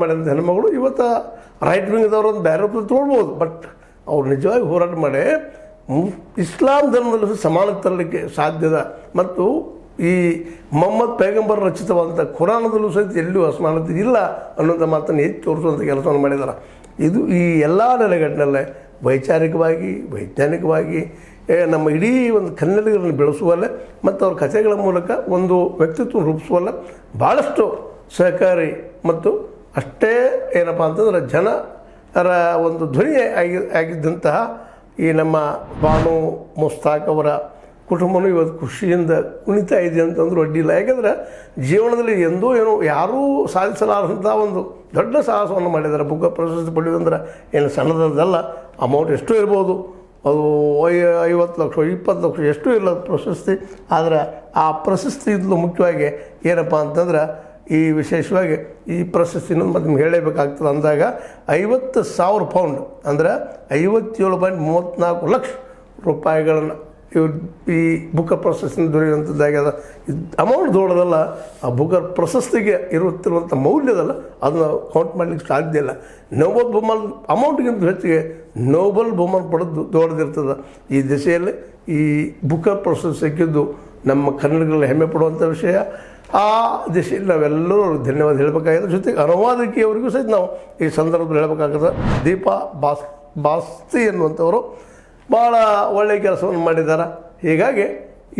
ಮಾಡಿದಂಥ ಹೆಣ್ಮಗಳು ಇವತ್ತು ರೈಟ್ ವಿಂಗ್ದವ್ರು ಒಂದು ಬೇರೆ ತೊಗೊಳ್ಬೋದು. ಬಟ್ ಅವ್ರು ನಿಜವಾಗಿ ಹೋರಾಟ ಮಾಡಿ ಇಸ್ಲಾಂ ಧರ್ಮದಲ್ಲೂ ಸಮಾನತೆ ತರಲಿಕ್ಕೆ ಸಾಧ್ಯದ. ಮತ್ತು ಈ ಮೊಹಮ್ಮದ್ ಪೈಗಂಬರ್ ರಚಿತವಾದಂಥ ಖುರಾನದಲ್ಲೂ ಸಹಿತ ಎಲ್ಲಿಯೂ ಅಸಮಾನತೆ ಇಲ್ಲ ಅನ್ನೋಂಥ ಮಾತನ್ನು ಎತ್ತಿ ತೋರಿಸುವಂಥ ಕೆಲಸವನ್ನು ಮಾಡಿದ್ದಾರೆ. ಇದು ಈ ಎಲ್ಲ ನೆಲೆಗಟ್ಟಿನಲ್ಲೇ ವೈಚಾರಿಕವಾಗಿ ವೈಜ್ಞಾನಿಕವಾಗಿ ನಮ್ಮ ಇಡೀ ಒಂದು ಕನ್ನಡಿಗರನ್ನು ಬೆಳೆಸುವಲ್ಲೇ ಮತ್ತು ಅವ್ರ ಕಥೆಗಳ ಮೂಲಕ ಒಂದು ವ್ಯಕ್ತಿತ್ವ ರೂಪಿಸುವಲ್ಲ ಭಾಳಷ್ಟು ಸಹಕಾರಿ ಮತ್ತು ಅಷ್ಟೇ ಏನಪ್ಪ ಅಂತಂದ್ರೆ ಜನರ ಒಂದು ಧ್ವನಿ ಆಗಿದ್ದಂತಹ ಈ ನಮ್ಮ ಬಾನು ಮುಸ್ತಾಕ್ ಅವರ ಕುಟುಂಬನೂ ಇವತ್ತು ಖುಷಿಯಿಂದ ಕುಣಿತಾ ಇದೆ ಅಂತಂದ್ರೂ ಅಡ್ಡಿಲ್ಲ. ಯಾಕೆಂದರೆ ಜೀವನದಲ್ಲಿ ಎಂದೂ ಏನೋ ಯಾರೂ ಸಾಧಿಸಲಾರಂಥ ಒಂದು ದೊಡ್ಡ ಸಾಹಸವನ್ನು ಮಾಡಿದ್ದಾರೆ. ಬುಕ್ಕ ಪ್ರಶಸ್ತಿ ಪಡೆಯೋದಂದ್ರೆ ಏನು ಸಣ್ಣದಲ್ಲ. ಅಮೌಂಟ್ ಎಷ್ಟು ಇರ್ಬೋದು, ಅದು 50 ಲಕ್ಷ 20 ಲಕ್ಷ ಎಷ್ಟು ಇಲ್ಲ ಪ್ರಶಸ್ತಿ. ಆದರೆ ಆ ಪ್ರಶಸ್ತಿಯಿಂದಲೂ ಮುಖ್ಯವಾಗಿ ಏನಪ್ಪ ಅಂತಂದ್ರೆ ಈ ವಿಶೇಷವಾಗಿ ಈ ಪ್ರಶಸ್ತಿನ ಮತ್ತು ನಿಮ್ಗೆ ಹೇಳಬೇಕಾಗ್ತದೆ ಅಂದಾಗ 50,000 ಪೌಂಡ್ ಅಂದರೆ 57.34 ಲಕ್ಷ ರೂಪಾಯಿಗಳನ್ನು ಈ ಬುಕ್ಕರ್ ಪ್ರಶಸ್ತಿನ ದೊರೆಯುವಂಥದ್ದಾಗ್ಯದ. ಇದು ಅಮೌಂಟ್ ದೊಡ್ಡದಲ್ಲ, ಆ ಬುಕ್ಕರ್ ಪ್ರಶಸ್ತಿಗೆ ಇರುತ್ತಿರುವಂಥ ಮೌಲ್ಯದಲ್ಲ, ಅದನ್ನು ಕೌಂಟ್ ಮಾಡಲಿಕ್ಕೆ ಸಾಧ್ಯ ಇಲ್ಲ. ನೋಬಲ್ ಬಹುಮಾನ ಅಮೌಂಟ್ಗಿಂತ ಹೆಚ್ಚಿಗೆ ನೋಬಲ್ ಬಹುಮಾನ ಪಡೆದು ದೊಡ್ಡದಿರ್ತದೆ. ಈ ದಿಸೆಯಲ್ಲಿ ಈ ಬುಕ್ಕರ್ ಪ್ರಶಸ್ತಿ ಸಿಕ್ಕಿದ್ದು ನಮ್ಮ ಕನ್ನಡಿಗರಲ್ಲಿ ಹೆಮ್ಮೆ ಪಡುವಂಥ ವಿಷಯ. ಆ ದಿಶೆಯಲ್ಲಿ ನಾವೆಲ್ಲರೂ ಧನ್ಯವಾದ ಹೇಳಬೇಕಾಗಿದೆ. ಜೊತೆಗೆ ಅನುವಾದಕಿಯವರಿಗೂ ಸಹಿತ ನಾವು ಈ ಸಂದರ್ಭದಲ್ಲಿ ಹೇಳಬೇಕಾಗ್ತದೆ. ದೀಪಾ ಬಾಸ್ತಿ ಎನ್ನುವಂಥವರು ಭಾಳ ಒಳ್ಳೆಯ ಕೆಲಸವನ್ನು ಮಾಡಿದ್ದಾರೆ. ಹೀಗಾಗಿ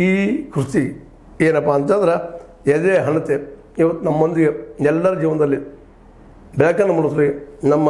ಈ ಕೃತಿ ಏನಪ್ಪ ಅಂತಂದ್ರೆ ಎದೆ ಹಣತೆ ಇವತ್ತು ನಮ್ಮೊಂದಿಗೆ ಎಲ್ಲರ ಜೀವನದಲ್ಲಿ ಬೆಳಕನ್ನು ಮೂಡಿಸ್ರಿ. ನಮ್ಮ